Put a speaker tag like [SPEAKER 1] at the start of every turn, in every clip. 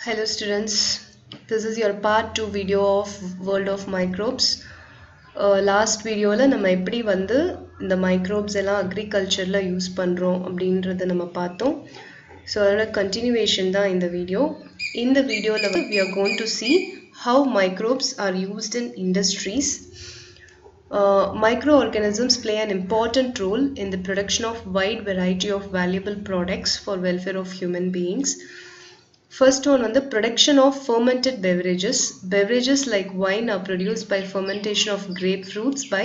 [SPEAKER 1] Hello students, this is your part 2 video of World of Microbes. Last video la நம்ம எப்படி வந்து இந்த microbes எல்லாம் agricultureல யூஸ் பண்றோம் அப்படின்றத நம்ம பார்த்தோம். So அதோட continuation தான் இந்த video. இந்த videoல we are going to see how microbes are used in industries. Microorganisms play an important role in the production of wide variety of valuable products for welfare of human beings. First one on the production of fermented beverages. Beverages like wine are produced by fermentation of grapefruits by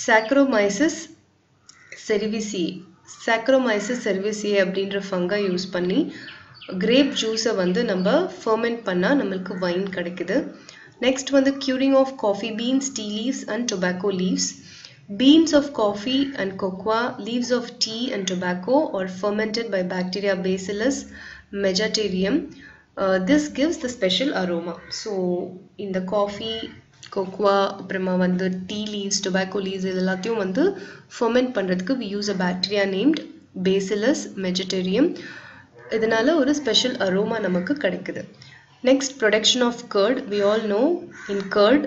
[SPEAKER 1] Saccharomyces cerevisiae. Saccharomyces cerevisiae அப்படின்ற fungi use பண்ணி grape juice வந்து நம்ம ferment பண்ணா நமக்கு wine கிடைக்குது. Next வந்து curing of coffee beans, tea leaves and tobacco leaves. Beans of coffee and cocoa, leaves of tea and tobacco are fermented by bacteria Bacillus megaterium. This gives the special aroma. So in the coffee, cocoa, அப்புறமா வந்து tea leaves, tobacco leaves இதெல்லாத்தையும் வந்து ferment பண்றதுக்கு we use a bacteria named Bacillus megaterium. இதனால ஒரு special aroma நமக்கு கிடைக்குது. Next, production of curd. We all know in curd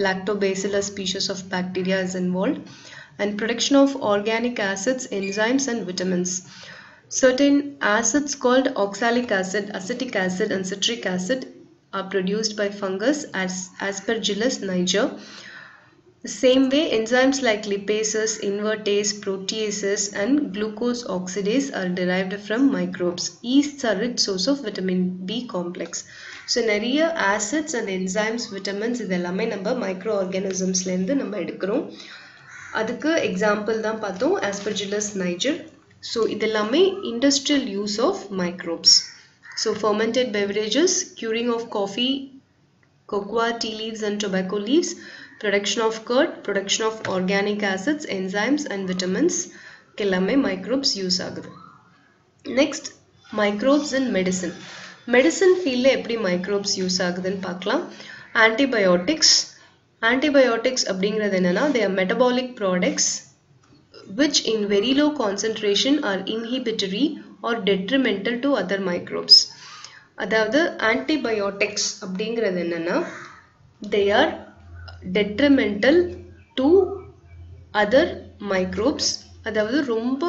[SPEAKER 1] lactobacillus species of bacteria is involved, and production of organic acids, enzymes and vitamins. Certain acids called oxalic acid, acetic acid and citric acid are produced by fungus as Aspergillus niger. The same way, enzymes like lipases, invertase, proteases and glucose oxidase are derived from microbes. Yeasts are rich source of vitamin B complex. So நிறைய acids and enzymes, vitamins இதெல்லாமே நம்ம microorganismsல இருந்து நம்ம எடுக்கிறோம். அதுக்கு example தான் பார்த்தோம் Aspergillus niger. So இதெல்லாமே industrial use of microbes. So fermented beverages, curing of coffee, cocoa, tea leaves and tobacco leaves, production of curd, production of organic acids, enzymes and vitamins எல்லாமே microbes use ஆகுது. Next, microbes in medicine. Medicine fieldல எப்படி microbes use ஆகுதுன்னு பார்க்கலாம். Antibiotics. Antibiotics அப்படிங்கிறது என்னன்னா they are metabolic products which in very low concentration are inhibitory or detrimental to other microbes. அதாவது antibiotics அப்படிங்கிறது என்னன்னா they are detrimental to other microbes. அதாவது ரொம்ப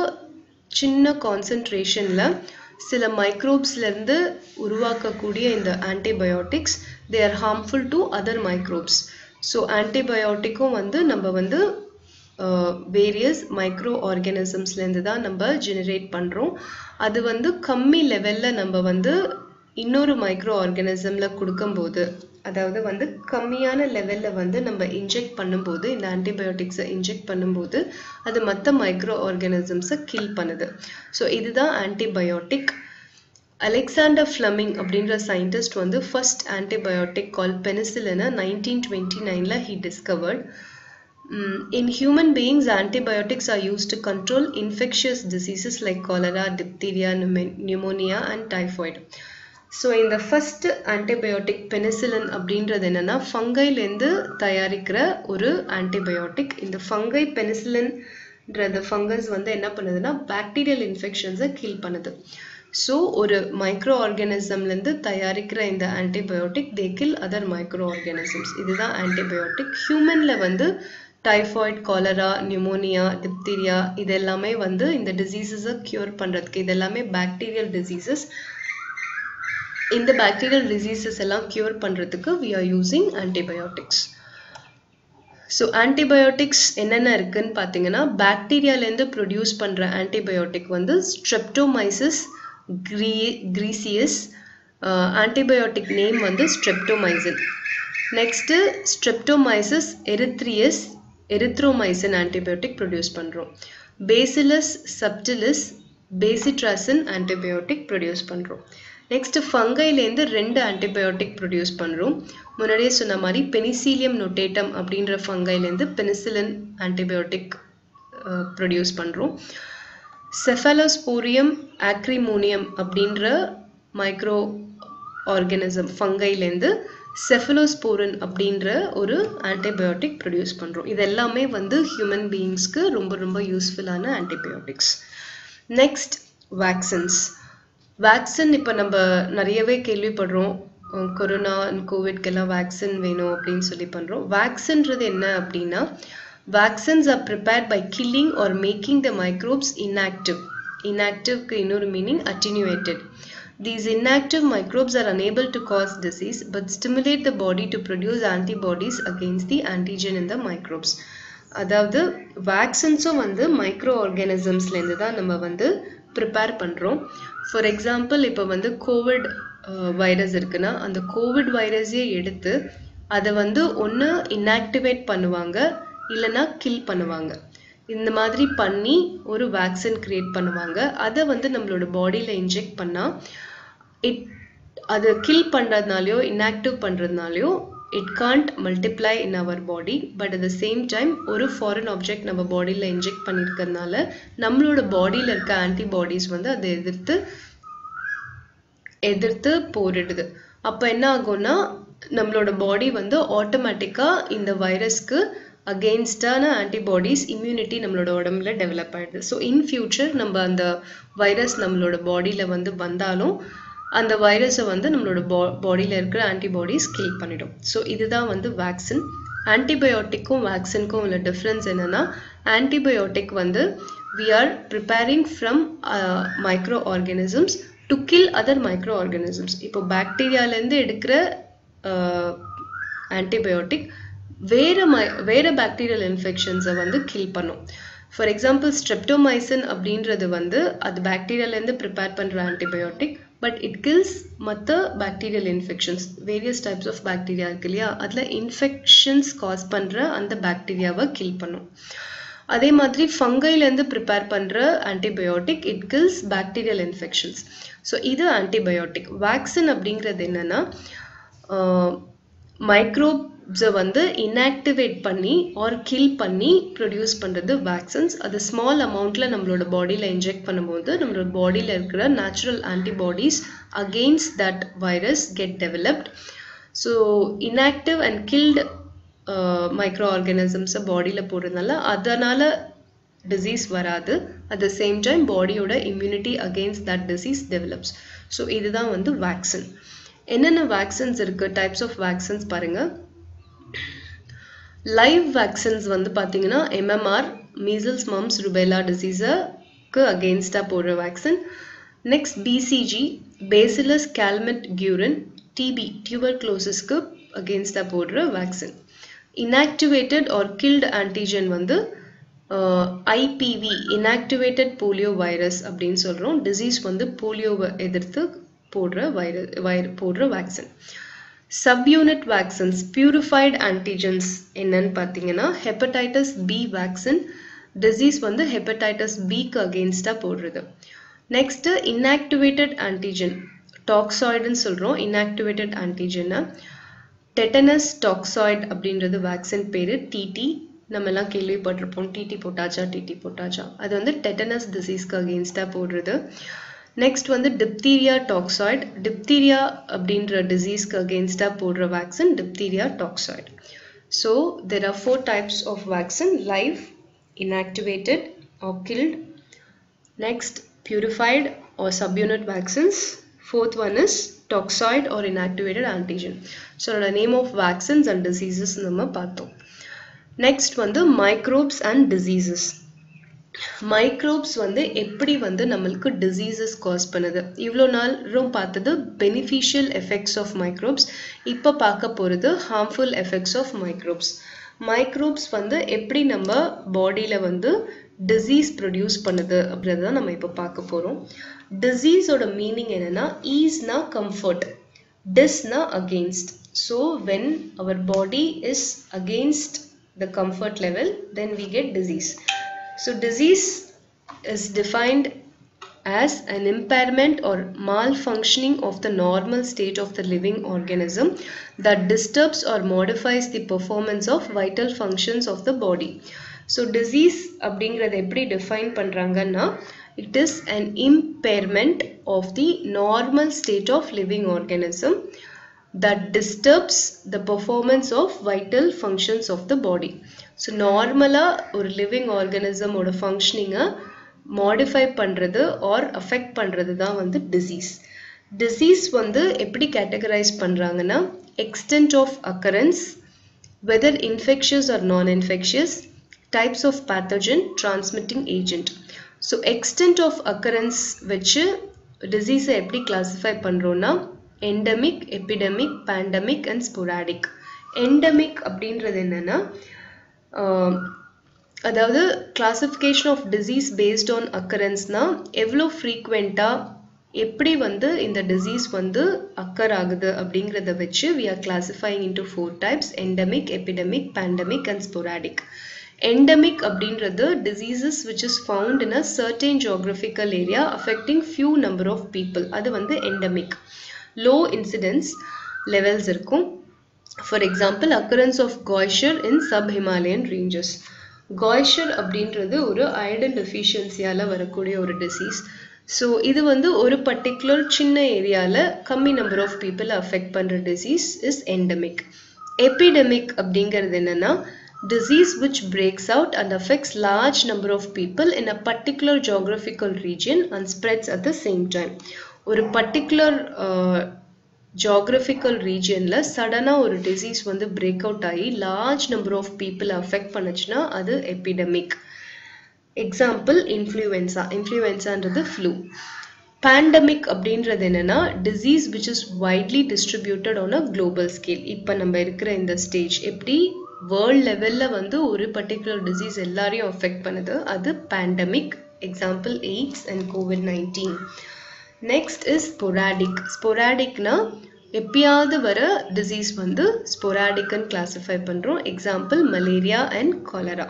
[SPEAKER 1] சின்ன concentrationல சில microbesல இருந்து உருவாக்கக்கூடிய இந்த antibiotics they are harmful to other microbes. So antibioticum வந்து நம்ம வந்து various microorganismsல இருந்து தான் நம்ம generate பண்றோம். அது வந்து கம்மி லெவல்ல நம்ம வந்து இன்னொரு microorganismல கொடுக்கும்போது அதாவது வந்து கம்மியான லெவல்ல வந்து நம்ம இன்ஜெக்ட் பண்ணும்போது இந்த ஆன்டிபயோட்டிக்ஸை இன்ஜெக்ட் பண்ணும்போது அது மற்ற மைக்ரோஆர்கானிசம்ஸை கில் பண்ணுது. ஸோ இதுதான் ஆன்டிபயோட்டிக். அலெக்சாண்டர் ஃப்ளமிங் அப்படின்ற சயின்டிஸ்ட் வந்து ஃபர்ஸ்ட் ஆன்டிபயோட்டிக் கால் பெனிசிலினை 1929ல he discovered. In human beings, antibiotics are used to control infectious diseases like cholera, diphtheria, pneumonia and typhoid. So in the first antibiotic penicillin அப்படின்றது என்னன்னா ஃபங்கைல இருந்து தயாரிக்கிற ஒரு antibiotic. இந்த ஃபங்கை பெனிசிலின்ன்ற ஃபங்கஸ் வந்து என்ன பண்ணுதுன்னா பாக்டீரியல் இன்ஃபெக்ஷன்ஸை கில் பண்ணுது. ஸோ ஒரு மைக்ரோ ஆர்கானிசம்ல இருந்து தயாரிக்கிற இந்த antibiotic they kill other micro organisms. இதுதான் ஆன்டிபயோட்டிக். ஹியூமன்ல வந்து டைஃபாய்ட், காலரா, நியூமோனியா, டிப்தீரியா இதெல்லாமே வந்து இந்த டிசீசஸை கியூர் பண்றதுக்கு இதெல்லாமே பாக்டீரியல் டிசீசஸ். இந்த bacterial diseases எல்லாம் cure பண்றதுக்கு we are using antibiotics. So antibiotics என்னென்ன இருக்குன்னு பார்த்தீங்கன்னா பாக்டீரியால இருந்து ப்ரொடியூஸ் பண்ற ஆன்டிபயோட்டிக் வந்து Streptomyces griseus. ஆன்டிபயோட்டிக் நேம் வந்து Streptomycin. Next Streptomyces erythromycin antibiotic produce பண்றோம். Bacillus subtilis bacitracin antibiotic produce பண்றோம். நெக்ஸ்ட் ஃபங்கைலேருந்து 2 ஆன்டிபயோட்டிக் ப்ரொடியூஸ் பண்ணுறோம். முன்னாடியே சொன்ன மாதிரி பெனிசிலியம் நோட்டேட்டம் அப்படின்ற ஃபங்கைலேருந்து பெனிசிலின் ஆன்டிபயோட்டிக் ப்ரொடியூஸ் பண்ணுறோம். செஃபாலோஸ்போரியம் ஆக்ரிமோனியம் அப்படின்ற மைக்ரோ ஆர்கானிசம் ஃபங்கைலேருந்து செஃபலோஸ்போரின் அப்படின்ற ஒரு ஆன்டிபயோட்டிக் ப்ரொடியூஸ் பண்ணுறோம். இது எல்லாமே வந்து ஹியூமன் பீயிங்ஸ்க்கு ரொம்ப ரொம்ப யூஸ்ஃபுல்லான ஆன்டிபயோட்டிக்ஸ். Next vaccines. வேக்சின் இப்போ நம்ம நிறையவே கேள்விப்படுறோம், கொரோனா அண்ட் கோவிட்கெல்லாம் வேக்சின் வேணும் அப்படின்னு சொல்லி பண்ணுறோம். வேக்சின்றது என்ன அப்படின்னா, vaccines are prepared by killing or making the microbes inactive. Inactiveக்கு இன்னொரு meaning attenuated. These inactive microbes are unable to cause disease but stimulate the body to produce antibodies against the antigen in the microbes. அதாவது வேக்சின்ஸும் வந்து micro ஆர்கானிசம்ஸ்லேருந்து தான் நம்ம வந்து prepare பண்ணுறோம். For example இப்போ வந்து கோவிட் வைரஸ் இருக்குன்னா அந்த கோவிட் வைரஸே எடுத்து அதை வந்து ஒன்று இன்ஆக்டிவேட் பண்ணுவாங்க, இல்லைன்னா கில் பண்ணுவாங்க. இந்த மாதிரி பண்ணி ஒரு வேக்சின் கிரியேட் பண்ணுவாங்க. அதை வந்து நம்மளோட பாடியில் இன்ஜெக்ட் பண்ணால் அதை கில் பண்ணுறதுனாலையோ இன்ஆக்டிவ் பண்ணுறதுனாலையோ it can't multiply in our body, but at the same time ஒரு foreign object நம்ம பாடியில் இன்ஜெக்ட் பண்ணியிருக்கிறதுனால நம்மளோட பாடியில் இருக்க ஆன்டிபாடிஸ் வந்து அதை எதிர்த்து போரிடுது. அப்போ என்ன ஆகும்னா நம்மளோட பாடி வந்து ஆட்டோமேட்டிக்காக இந்த வைரஸ்க்கு அகெயின்ஸ்டான ஆன்டிபாடிஸ் இம்யூனிட்டி நம்மளோட உடம்புல டெவலப் ஆகிடுது. ஸோ இன் ஃபியூச்சர் நம்ம அந்த வைரஸ் நம்மளோட பாடியில் வந்து வந்தாலும் அந்த வைரஸை வந்து நம்மளோட பாடியில் இருக்கிற ஆன்டிபாடிஸ் கில் பண்ணிடும். ஸோ இதுதான் வந்து வேக்சின். ஆன்டிபயோட்டிக்கும் வேக்சினுக்கும் உள்ள டிஃப்ரென்ஸ் என்னென்னா, ஆன்டிபயோட்டிக் வந்து we are preparing from micro organisms to kill other micro organisms. இப்போ பாக்டீரியாலேருந்து எடுக்கிற ஆன்டிபயோட்டிக் வேறு பாக்டீரியல் இன்ஃபெக்ஷன்ஸை வந்து கில் பண்ணும். ஃபார் எக்ஸாம்பிள் ஸ்ட்ரெப்டோமைசின் அப்படின்றது வந்து அது பாக்டீரியாலேருந்து ப்ரிப்பேர் பண்ணுற ஆன்டிபயோட்டிக், பட் இட் கில்ஸ் மற்ற bacterial infections. Various types of bacteria இருக்கு இல்லையா, அதில் இன்ஃபெக்ஷன்ஸ் காஸ் பண்ணுற அந்த பாக்டீரியாவை கில் பண்ணும். அதே மாதிரி ஃபங்கைலேருந்து ப்ரிப்பேர் பண்ணுற antibiotic it kills bacterial infections. So இது ஆன்டிபயோட்டிக். வேக்சின் அப்படிங்கிறது என்னென்னா, மைக்ரோப்ஸை வந்து இன்ஆக்டிவேட் பண்ணி ஆர் கில் பண்ணி ப்ரொடியூஸ் பண்ணுறது வேக்சின்ஸ். அது ஸ்மால் அமௌண்ட்டில் நம்மளோட பாடியில் இன்ஜெக்ட் பண்ணும்போது நம்மளோட பாடியில் இருக்கிற natural antibodies against that virus get developed. So inactive and killed மைக்ரோ ஆர்கானிசம்ஸை பாடியில் போடுறதுனால அதனால் டிசீஸ் வராது. அட் த சேம் டைம் பாடியோட immunity against that disease develops. So இதுதான் வந்து வேக்சின். என்னென்ன வேக்சின்ஸ் இருக்குது, டைப்ஸ் ஆஃப் வேக்சின்ஸ் பாருங்கள். லைவ் வேக்சின்ஸ் வந்து பார்த்தீங்கன்னா எம்எம்ஆர், மீசல்ஸ் மம்ஸ் ருபெல்லா டிசீஸுக்கு அகெயின்ஸ்டாக போடுற vaccine. Next BCG, bacillus Calmette Guerin, TB டியூபர்குலோசிஸ்க்கு அகெயின்ஸ்டாக போடுற vaccine. Inactivated or killed antigen வந்து ஐபிவி, இன்ஆக்டிவேட்டட் போலியோ வைரஸ் அப்படின்னு சொல்கிறோம். டிசீஸ் வந்து போலியோவை எதிர்த்து போடுற vaccine. Subunit vaccines, purified antigens என்னன்னு பார்த்தீங்கன்னா ஹெப்படைட்டிஸ் பி வேக்சின். டிசீஸ் வந்து ஹெப்படைட்டிஸ் பிக்கு அகெயின்ஸ்டாக போடுறது. நெக்ஸ்ட்டு இன்ஆக்டிவேட்டட் ஆன்டிஜன், டாக்ஸாய்டுன்னு சொல்கிறோம். இன்ஆக்டிவேட்டட் ஆன்டிஜனை டெட்டனஸ் டாக்ஸாய்டு அப்படின்றது வேக்சின் பேர். டிடி நம்ம எல்லாம் கேள்விப்பட்டிருப்போம், டிடி போட்டாச்சா. அது வந்து டெட்டனஸ் டிசீஸ்க்கு அகெயின்ஸ்டாக போடுறது. நெக்ஸ்ட் வந்து டிப்தீரியா டாக்ஸாய்டு, டிப்தீரியா அப்படின்ற டிசீஸ்க்கு அகெயின்ஸ்டாக போடுற vaccine diphtheria toxoid. So there are 4 types of vaccine: live, inactivated or killed. Next, purified or subunit vaccines. Fourth one is toxoid or inactivated antigen. So the name of vaccines and diseases நம்ம பார்த்தோம். Next வந்து microbes and diseases. Microbes வந்து எப்படி வந்து நம்மளுக்கு diseases cos பண்ணுது. இவ்வளோ நாளும் பார்த்தது பெனிஃபிஷியல் எஃபெக்ட்ஸ் ஆஃப் மைக்ரோப்ஸ். இப்போ பார்க்க போகிறது harmful effects of microbes. Microbes வந்து எப்படி நம்ம பாடியில் வந்து டிசீஸ் ப்ரொடியூஸ் பண்ணுது அப்படின்றத நம்ம இப்போ பார்க்க போகிறோம். டிசீஸோட மீனிங் என்னென்னா, ஈஸ்னா கம்ஃபர்ட், டிஸ்னா against. So when our body is against the comfort level, then we get disease. So disease is defined as an impairment or malfunctioning of the normal state of the living organism that disturbs or modifies the performance of vital functions of the body. So disease அப்படிங்கறத எப்படி define பண்றாங்கன்னா, it is an impairment of the normal state of living organism that disturbs the performance of vital functions of the body. So நார்மலாக ஒரு living ஆர்கானிசமோட ஃபங்க்ஷனிங்கை modify பண்ணுறது or affect பண்ணுறது தான் வந்து டிசீஸ். டிசீஸ் வந்து எப்படி கேட்டகரைஸ் பண்ணுறாங்கன்னா extent of occurrence, whether infectious or non-infectious, types of pathogen, transmitting agent. So extent of occurrence வச்சு disease எப்படி classify பண்றோம்னா endemic, epidemic, pandemic and sporadic. Endemic அப்படின்றது என்னன்னா அதாவது classification of disease based on occurrence னா எவ்வளோ frequent-ஆ எப்படி வந்து இந்த disease வந்து occur ஆகுது அப்படிங்கறத வச்சு we are classifying into 4 types: endemic, epidemic, pandemic and sporadic. Endemic அப்படின்றது diseases which is found in a certain geographical area affecting few number of people. அது வந்து endemic. Low incidence levels இருக்கும். For example, occurrence of goitre in sub-Himalayan ranges. Goitre அப்படின்றது ஒரு iodine deficiency-ஆல வரக்கூடிய ஒரு disease. So இது வந்து ஒரு particular சின்ன ஏரியால கம்மி number of people affect பண்ற disease is endemic. Epidemic அப்படிங்கிறது என்னன்னா disease which breaks out and affects large number of people in a particular geographical region and spreads at the same time. ஒரு particular geographical regionல சடனா ஒரு disease வந்து break out ஆகி large number of people affect பண்ணுச்சுன்னா அது epidemic. Example, influenza. Influenza-ன்றது flu. Pandemic அப்படின்றது என்னன்னா disease which is widely distributed on a global scale. இப்ப நம்ம இருக்கிற இந்த ஸ்டேஜ் எப்படி world levelல வந்து ஒரு particular disease எல்லாரையும் affect பண்ணுது அது pandemic. Example, AIDS and COVID-19. Next is sporadic. Sporadicனா எப்பயாவது வர disease வந்து sporadic and classify பண்றோம். Example, malaria and cholera.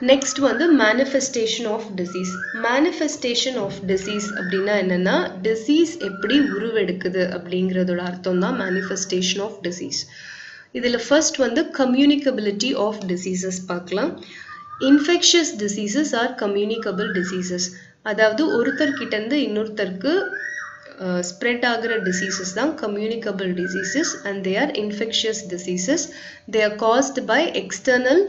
[SPEAKER 1] Next வந்து manifestation of disease. Manifestation of disease அப்படின்னா என்னன்னா disease எப்படி உருவெடுக்குது அப்படிங்கிறதோட அர்த்தம் தான் manifestation of disease. இதில் first வந்து communicability of diseases பார்க்கலாம். Infectious diseases are communicable diseases. அதாவது ஒருத்தர்கிட்ட இருந்து இன்னொருத்தருக்கு spread ஆகிற diseases தான் communicable diseases and they are infectious diseases. They are caused by external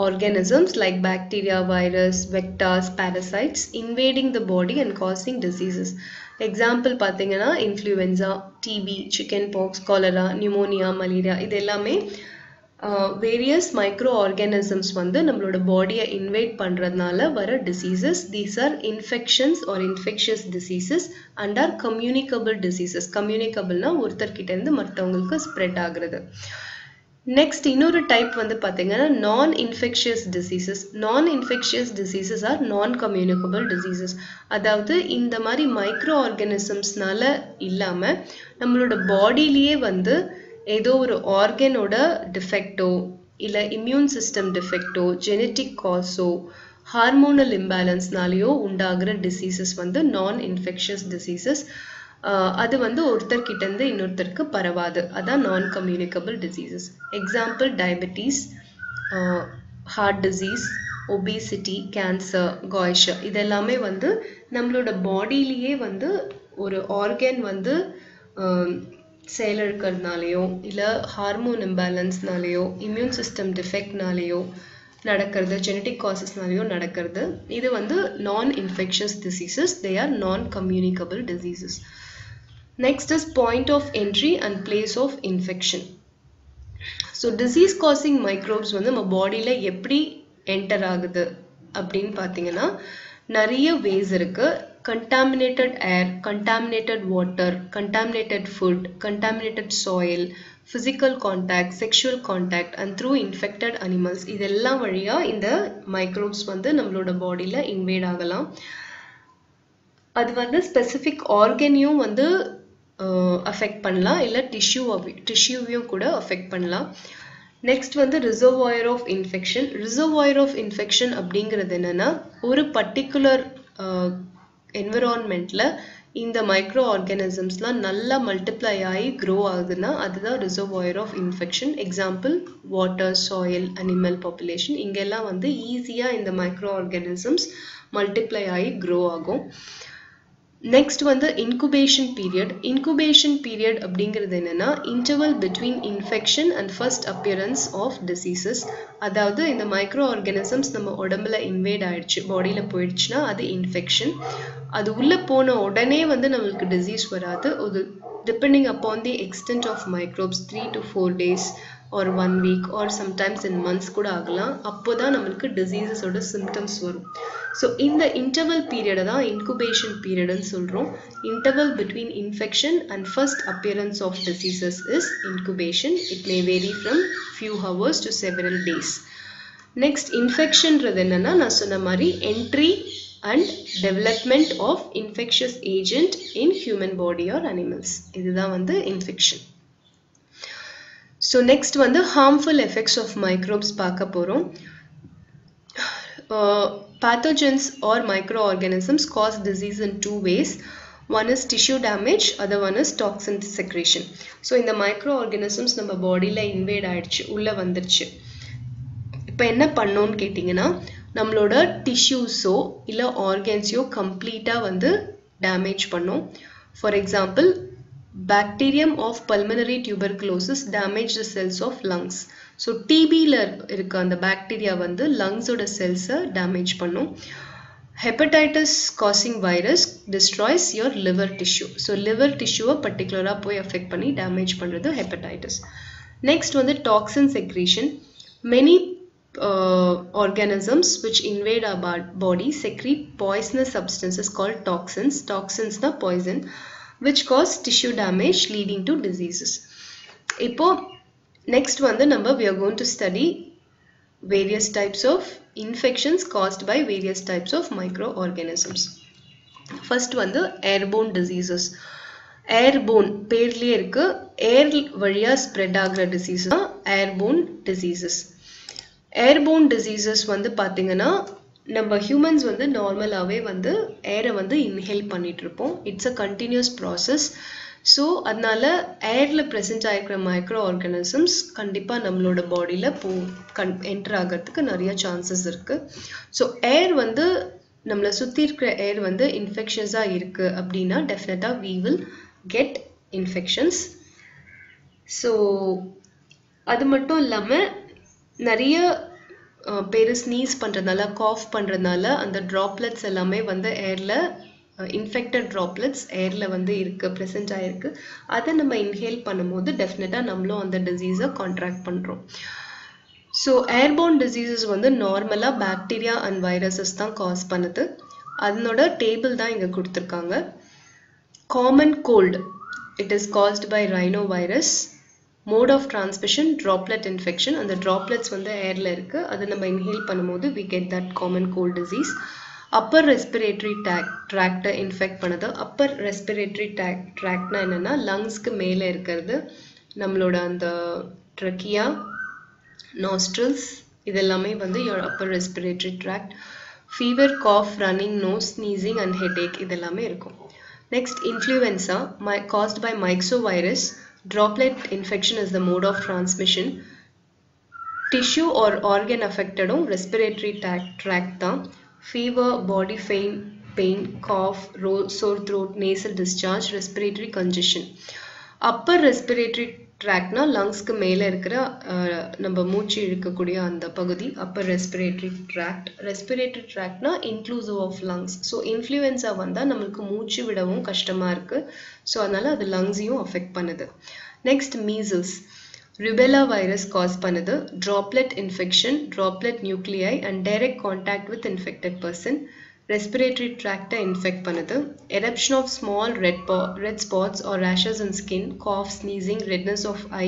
[SPEAKER 1] organisms like bacteria, virus, vectors, parasites invading the body and causing diseases. Example பாத்தீங்கன்னா influenza, TB, chickenpox, cholera, pneumonia, malaria இது எல்லாமே various microorganisms வந்து நம்மளோட பாடியை invade பண்றதுனால வர diseases. These are infections or infectious diseases and are communicable diseases. Communicableனா ஒருத்தர்கிட்ட இருந்து மற்றவங்களுக்கு spread ஆகுறது. Next, இன்னொரு type வந்து பாத்தீங்கன்னா non-infectious diseases. Non-infectious diseases are non-communicable diseases. அதாவது இந்த மாதிரி microorganismsனால இல்லாம நம்மளோட பாடியிலேயே வந்து ஏதோ ஒரு ஆர்கனோட டிஃபெக்டோ இல்ல இம்யூன் சிஸ்டம் டிஃபெக்டோ ஜெனட்டிக் காஸோ ஹார்மோனல் இம்பேலன்ஸ்னாலேயோ உண்டாகிற டிசீசஸ் வந்து non-infectious diseases. அது வந்து ஒருத்தர்கிட்ட இருந்து இன்னொருத்தருக்கு பரவாது. அதான் non communicable diseases. Example diabetes, heart disease, obesity, cancer, காய்ச்சல் இதெல்லாமே வந்து நம்மளோட பாடியிலேயே வந்து ஒரு ஆர்கன் வந்து செயலிழக்கிறதுனாலையோ இல்லை ஹார்மோன் இம்பேலன்ஸ்னாலேயோ இம்யூன் சிஸ்டம் டிஃபெக்ட்னாலேயோ நடக்கிறது, ஜெனட்டிக் காசஸ்னாலேயோ நடக்கிறது. இது வந்து non-infectious diseases. They are non-communicable diseases. Next is point of entry and place of infection. So disease causing microbes வந்து நம்ம பாடியில எப்படி என்டர் ஆகுது அப்படின்னு பார்த்தீங்கன்னா நிறைய வேஸ் இருக்கு. contaminated air, contaminated water, contaminated food, contaminated soil, physical contact, sexual contact and through infected animals. இதெல்லாம் வழியா இந்த microbes வந்து நம்மளோட பாடியில இன்வேட் ஆகலாம். அது வந்து ஸ்பெசிஃபிக் ஆர்கனையும் வந்து அஃபெக்ட் பண்ணலாம் இல்லை டிஷ்யூவையும் கூட அஃபெக்ட் பண்ணலாம். நெக்ஸ்ட் வந்து reservoir of infection. Reservoir of infection அப்படிங்கிறது என்னன்னா ஒரு பர்டிகுலர் என்விரான்மெண்ட்ல இந்த மைக்ரோ ஆர்கானிசம்ஸ்லாம் நல்லா மல்டிப்ளை ஆகி க்ரோ ஆகுதுன்னா அதுதான் reservoir of infection. Example water, soil, animal population இங்கெல்லாம் வந்து ஈஸியாக இந்த மைக்ரோ ஆர்கானிசம்ஸ் மல்டிப்ளை ஆகி க்ரோ ஆகும். Next வந்து incubation period. Incubation period அப்படிங்கிறது என்னன்னா interval between infection and first appearance of diseases. அதாவது இந்த மைக்ரோ ஆர்கானிசம்ஸ் நம்ம உடம்புல இன்வேட் ஆயிடுச்சு, பாடியில போயிடுச்சுன்னா அது இன்ஃபெக்ஷன். அது உள்ள போன உடனே வந்து நம்மளுக்கு டிசீஸ் வராது. அது depending upon the extent of microbes 3 to 4 days or 1 week or sometimes in months கூட ஆகலாம். அப்போதான் நம்மளுக்கு diseaseஸோட symptoms வரும். So இந்த interval period தான் incubation period ன்னு சொல்றோம். Interval between infection and first appearance of diseases is incubation. It may vary from few hours to several days. Next, infectionன்றது என்னன்னா நான் சொன்ன மாதிரி entry and development of infectious agent in human body or animals. இதுதான் வந்து infection. So next வந்து harmful effects of microbes பார்க்க போறோம். Pathogens or microorganisms cause disease in two ways. One is tissue damage, other one is toxin secretion. So இந்த microorganisms நம்ம பாடியில invade ஆயிடுச்சு, உள்ள வந்துருச்சு. இப்போ என்ன பண்ணோம்னு கேட்டிங்கன்னா நம்மளோட டிஷ்யூஸோ இல்லை ஆர்கன்ஸையோ கம்ப்ளீட்டாக வந்து டேமேஜ் பண்ணோம். For example, bacterium of pulmonary tuberculosis damage the cells of lungs. So TBல இருக்க அந்த பாக்டீரியா வந்து லங்ஸோட செல்ஸை டேமேஜ் பண்ணும். Hepatitis causing virus destroys your liver tissue. So liver tissue பர்டிகுலராக போய் அஃபெக்ட் பண்ணி டேமேஜ் பண்ணுறது ஹெப்படைட்டிஸ். நெக்ஸ்ட் வந்து toxin secretion. Many organisms which invade our body secrete poisonous substances called toxins. Toxins na poison which cause tissue damage leading to diseases. இப்போ next வந்து நம்ம we are going to study various types of infections caused by various types of microorganisms. First வந்து airborne diseases. Airborne பேர்லயே இருக்கு, air வழியா spread ஆகிற disease தான் airborne diseases. Airborne diseases வந்து பார்த்தீங்கன்னா நம்ம ஹியூமன்ஸ் வந்து நார்மலாகவே வந்து ஏரை வந்து இன்ஹேல் பண்ணிட்டு இருப்போம். It's a continuous process. So அதனால ஏரில் ப்ரெசென்ட் ஆகிருக்கிற மைக்ரோ ஆர்கானிசம்ஸ் கண்டிப்பாக நம்மளோட பாடியில் என்டர் ஆகிறதுக்கு நிறைய சான்சஸ் இருக்குது. ஸோ ஏர் வந்து நம்மளை சுற்றி இருக்கிற ஏர் வந்து இன்ஃபெக்ஷஸாக இருக்குது அப்படின்னா டெஃபினட்டாக we will get infections. So அது மட்டும் இல்லாமல் நிறைய பேர் ஸ்னீஸ் பண்ணுறதுனால, காஃப் பண்ணுறதுனால அந்த ட்ராப்லெட்ஸ் எல்லாமே வந்து ஏரில் இன்ஃபெக்டட் ட்ராப்லெட்ஸ் ஏரில் வந்து இருக்குது, ப்ரெசென்ட் ஆகிருக்கு. அதை நம்ம இன்ஹேல் பண்ணும்போது டெஃபினட்டாக நம்மளும் அந்த டிசீஸை கான்ட்ராக்ட் பண்ணுறோம். ஸோ ஏர்போர்ன் டிசீசஸ் வந்து நார்மலாக பாக்டீரியா அண்ட் வைரஸஸ் தான் காஸ் பண்ணுது. அதனோட டேபிள் தான் இங்கே கொடுத்துருக்காங்க. Common cold, it is caused by rhinovirus. Mode of transmission droplet infection. அந்த ட்ராப்லெட்ஸ் வந்து ஏரில் இருக்குது, அதை நம்ம இன்ஹேல் பண்ணும்போது we get that common cold disease. Upper respiratory ட்ராக்டை இன்ஃபெக்ட் பண்ணுது. அப்பர் ரெஸ்பிரேட்டரி ட்ராக்ட்னா என்னென்னா லங்ஸ்க்கு மேலே இருக்கிறது, நம்மளோட அந்த ட்ரக்கியா, நாஸ்ட்ரல்ஸ், இதெல்லாமே வந்து your upper respiratory tract. Fever, cough, running nose, sneezing and headache இதெல்லாமே இருக்கும். Next influenza caused by myxovirus. Droplet infection is the mode of transmission. Tissue or organ affected respiratory tract தான். Fever, body pain, cough, sore throat, nasal discharge, respiratory congestion. Upper respiratory tract லங்ஸ்க்கு மேலே இருக்கிற நம்ம மூச்சு இழுக்கக்கூடிய அந்த பகுதி upper respiratory tract. Respiratory tractனா inclusive of lungs. So influenza வந்தால் நம்மளுக்கு மூச்சு விடவும் கஷ்டமாக இருக்குது. ஸோ அதனால் அது லங்ஸையும் அஃபெக்ட் பண்ணுது. Next measles. Rubella virus cause பண்ணுது. Droplet infection, droplet nuclei and direct contact with infected person respiratory ட்ராக்டை இன்ஃபெக்ட் பண்ணுது. Eruption of small red spots or rashes in skin, cough, sneezing, redness of eye,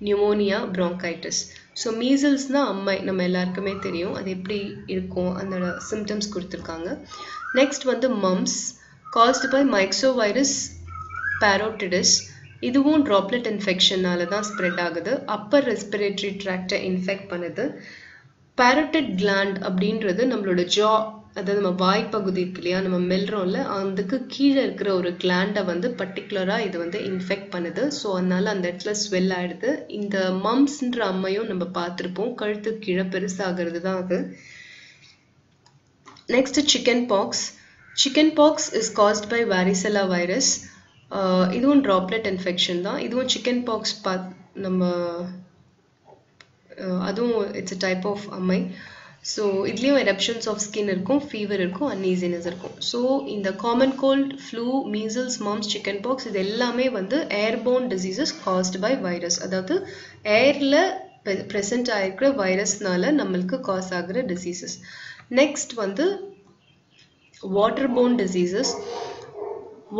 [SPEAKER 1] pneumonia, bronchitis. So மீசல்ஸ்னால் அம்மை நம்ம எல்லாருக்குமே தெரியும், அது எப்படி இருக்கும் அதோட சிம்டம்ஸ் கொடுத்துருக்காங்க. நெக்ஸ்ட் வந்து மம்ஸ் காஸ்டு பை மைக்சோவைரஸ் பேரோட்டிடிஸ். இதுவும் ட்ராப்லெட் இன்ஃபெக்ஷனால தான் ஸ்ப்ரெட் ஆகுது. அப்பர் ரெஸ்பிரேட்டரி ட்ராக்டை இன்ஃபெக்ட் பண்ணுது. பேரோட்டிட் கிளாண்ட் அப்படின்றது நம்மளோட ஜா, அதாவது நம்ம வாய்ப்பகுதி இருக்கு இல்லையா, நம்ம மெல்றோம்ல, அதுக்கு கீழே இருக்கிற ஒரு கிளாண்டை வந்து பர்டிகுலராக இது வந்து இன்ஃபெக்ட் பண்ணுது. ஸோ அதனால அந்த இடத்துல ஸ்வெல் ஆகிடுது. இந்த மம்ஸ்ன்ற அம்மையும் நம்ம பார்த்துருப்போம், கழுத்து கீழே பெருசாகிறது தான் அது. Next chicken box. Chickenpox is caused by varicella virus. இதுவும் droplet infection தான். இதுவும் chickenpox நம்ம அதுவும் it's a type of அம்மை. So இதுலயும் eruptions of skin இருக்கும், fever இருக்கும், uneasiness இருக்கும். So இந்த common cold, flu, measles, mumps, chickenpox இது எல்லாமே வந்து airborne diseases caused by virus. அதாவது airல present ஆயிருக்கிற virusனால நம்மளுக்கு cause ஆகிற diseases. Next வந்து waterborne diseases.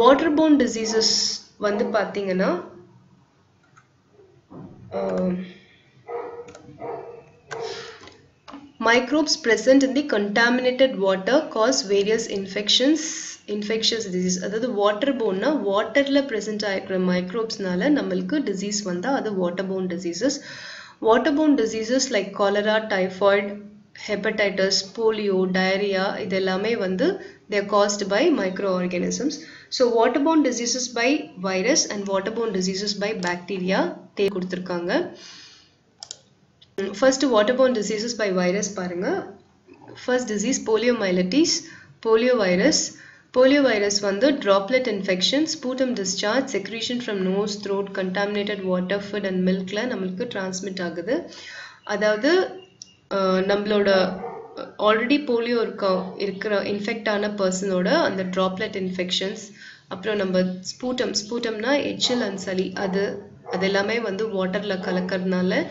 [SPEAKER 1] Waterborne diseases வந்து பாத்தீங்கன்னா microbes present in the contaminated water cause various infectious disease. அதாவது waterborne னா waterல present ஆயிருக்கிற microbesனால நம்மளுக்கு disease வந்தா அது waterborne diseases. Waterborne diseases like cholera, typhoid, hepatitis, polio, diarrhea இதெல்லாமே வந்து they are caused by microorganisms. So waterborne diseases by virus and waterborne diseases by bacteria they கொடுத்திருக்காங்க. First waterborne diseases by virus பாருங்க. First disease poliomyelitis, poliovirus. Poliovirus வந்து droplet infection, sputum discharge, secretion from nose, throat, contaminated water, food and milkல நம்மளுக்கு transmit ஆகுது. அதாவது நம்மளோட already polio இருக்கிற infect ஆன பர்சனோட அந்த droplet infections, அப்புறம் நம்ம ஸ்பூட்டம்னா எச்சில் அண்ட் சளி அதெல்லாமே வந்து வாட்டர்ல கலக்கிறதுனால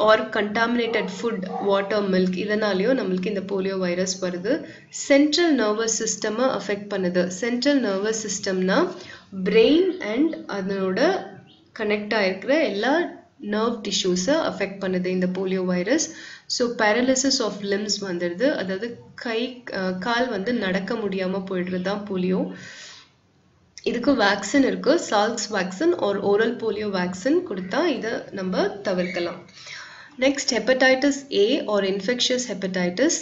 [SPEAKER 1] or contaminated food, water, milk இதனாலயும் நம்மளுக்கு இந்த போலியோ வைரஸ் வருது. சென்ட்ரல் நர்வஸ் சிஸ்டம் அஃபெக்ட் பண்ணுது. சென்ட்ரல் நர்வஸ் சிஸ்டம்னா பிரெயின் அண்ட் அதனோட கனெக்ட் ஆயிருக்கிற எல்லா நர்வ் டிஷ்யூஸை அஃபெக்ட் பண்ணுது இந்த polio virus. So paralysis of limbs வந்துடுது. அதாவது கால் வந்து நடக்க முடியாம போயிடுறது தான் போலியோ. இதுக்கு வேக்சின் இருக்கு, Salk's vaccine or oral polio vaccine கொடுத்தா இதை நம்ம தவிர்க்கலாம். Next hepatitis A or infectious hepatitis.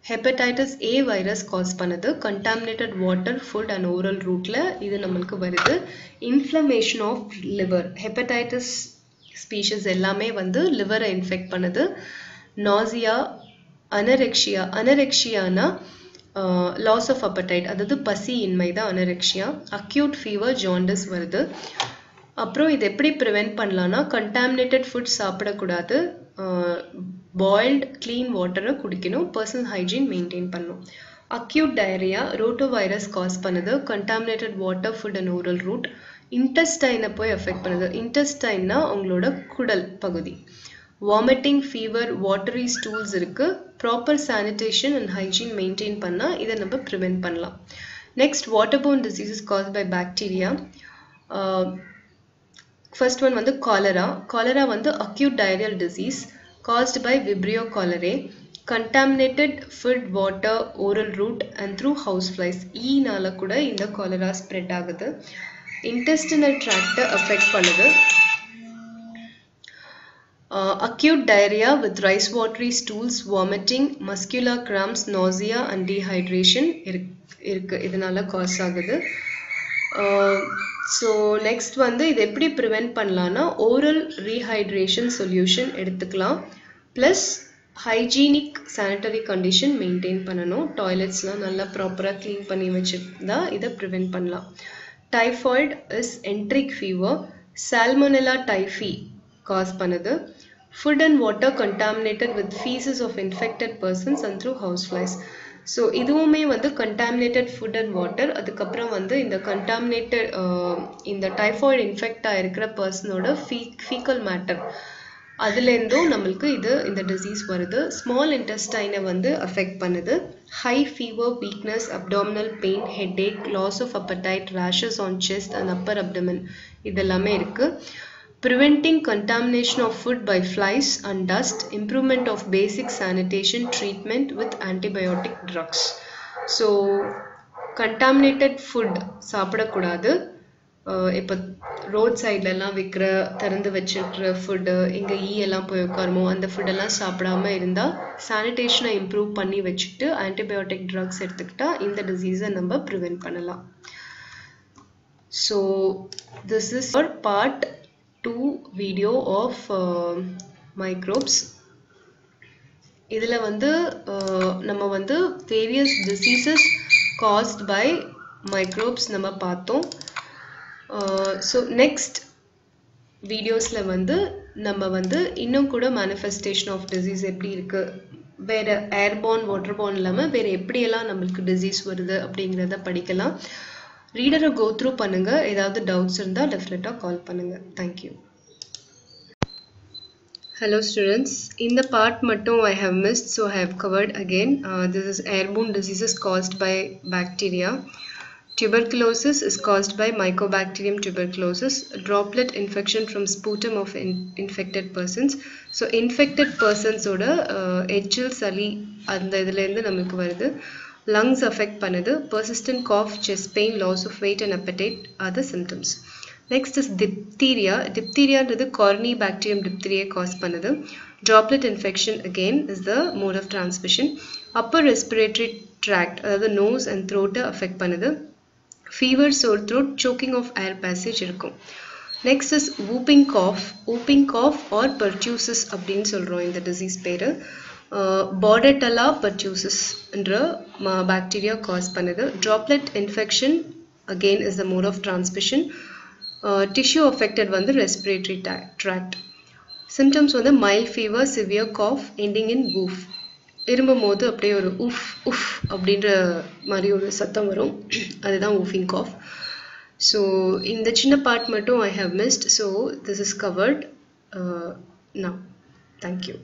[SPEAKER 1] Hepatitis A virus cause பண்ணுது. Contaminated water, food and oral ரூட்ல இது நம்மளுக்கு வருது. Inflammation of liver. Hepatitis species எல்லாமே வந்து லிவரை இன்ஃபெக்ட் பண்ணுது. நாசியா, அனரெக்ஷியானா லாஸ் ஆஃப் அப்படைட், அதாவது பசி இன்மை தான் அனரெக்ஷியா. அக்யூட் ஃபீவர், ஜாண்டிஸ் வருது. அப்புறம் இது எப்படி ப்ரிவென்ட் பண்ணலாம்னா கண்டாமினேட்டட் ஃபுட் சாப்பிடக்கூடாது, பாயில்டு க்ளீன் வாட்டரை குடிக்கணும், பர்சனல் ஹைஜீன் மெயின்டைன் பண்ணணும். Acute diarrhoea rota virus cause பண்ணுது. Contaminated water, food and oral route. இன்டெஸ்டைனை போய் அஃபெக்ட் பண்ணுது. இன்டெஸ்டைன்னா உங்களோட குடல் பகுதி. வாமிட்டிங், ஃபீவர், வாட்டரி ஸ்டூல்ஸ் இருக்கு. Proper sanitation and hygiene maintain பண்ணால் இதை நம்ம ப்ரிவென்ட் பண்ணலாம். Next waterborne diseases caused by bacteria. First one வந்து காலரா. காலரா வந்து acute diarrhoeal disease caused by Vibrio cholerae. Contaminated food, water, oral route and through house flies. ஈனால கூட இந்த cholera spread ஆகுது. இன்டெஸ்டினல் ட்ராக்டை அஃபெக்ட் பண்ணுது. Acute diarrhea with rice watery stools, vomiting, muscular cramps, nausea and dehydration இதனால cos ஆகுது. So next வந்து இது எப்படி ப்ரிவென்ட் பண்ணலான்னா ஓரல் ரீஹைட்ரேஷன் சொல்யூஷன் எடுத்துக்கலாம். Plus hygienic sanitary condition maintain பண்ணணும். டாய்லெட்ஸ்லாம் நல்லா ப்ராப்பராக க்ளீன் பண்ணி வச்சுருந்தா இதை ப்ரிவென்ட் பண்ணலாம். Typhoid is enteric fever. Salmonella typhi cause பண்ணுது. Food and water contaminated with feces of infected persons and through houseflies. So இதுவுமே வந்து contaminated food and water, அதுக்கப்புறம் வந்து இந்த contaminated இந்த டைஃபாய்டு இன்ஃபெக்ட் ஆகிருக்கிற பர்சனோட ஃபீக்கல் மேட்டர் அதுலேருந்தும் நம்மளுக்கு இந்த டிசீஸ் வருது. ஸ்மால் இன்டெஸ்டைனை வந்து அஃபெக்ட் பண்ணுது. High fever, weakness, abdominal pain, headache, loss of appetite, rashes on chest and upper abdomen இதெல்லாமே இருக்குது. Preventing contamination of food by flies and dust, improvement of basic sanitation, treatment with antibiotic drugs. So contaminated food சாப்பிடக்கூடாது. இப்போ road சைட்லலாம் விற்கிற திறந்து வச்சிருக்கிற food, இங்கே எல்லாம் போய் உட்காருமோ அந்த ஃபுட்டெல்லாம் சாப்பிடாம இருந்தால் சானிடேஷனை இம்ப்ரூவ் பண்ணி வச்சுட்டு ஆன்டிபயோட்டிக் ட்ரக்ஸ் எடுத்துக்கிட்டா இந்த டிசீஸை நம்ம ப்ரிவென்ட் பண்ணலாம். So this is for part 2 video of microbes. இதில் வந்து நம்ம வந்து various diseases caused by microbes நம்ம பார்த்தோம். So next வீடியோஸ்ல நம்ம இன்னும் கூட manifestation of disease எப்படி இருக்கு, வேற airborne waterborne இல்லாம வேற எப்படியெல்லாம் நம்மளுக்கு disease வருது அப்படிங்கறத படிக்கலாம். ரீடரை go through பண்ணுங்க. ஏதாவது டவுட்ஸ் இருந்தா டெஃபினட்டா கால் பண்ணுங்க. Thank you. Hello students, in the part mattum I have missed, so I have covered again. This is airborne diseases caused by bacteria. Tuberculosis is caused by Mycobacterium tuberculosis, droplet infection from sputum of infected persons. So infected persons oda எச்சில் சளி அந்த இதுல இருந்து நமக்கு வருது. Lungs affect பண்ணுது. Persistent cough, chest pain, loss of weight and appetite are the symptoms. Next is diphtheria. Diphtheria is the Corynebacterium diphtheriae cause பண்ணுது. Droplet infection again is the mode of transmission. Upper respiratory tract, the nose and throat affect பண்ணுது. Fever, sore throat, choking of air passage இருக்கும். Next is whooping cough. Whooping cough or pertussis அப்படின்னு சொல்றோம் இந்த disease பேரு. Bordetella pertussis என்ற bacteria cause பண்ணுது. Droplet infection again is the mode of transmission. Tissue affected respiratory tract. Symptoms mild fever, severe cough ending in woof. இருமும் போது அப்படியே ஒரு உஃப் உஃப் அப்படின்ற மாதிரி ஒரு சத்தம் வரும், அதுதான் woofing cough. So இந்த சின்ன part மட்டும் I have missed, so this is covered now. Thank you.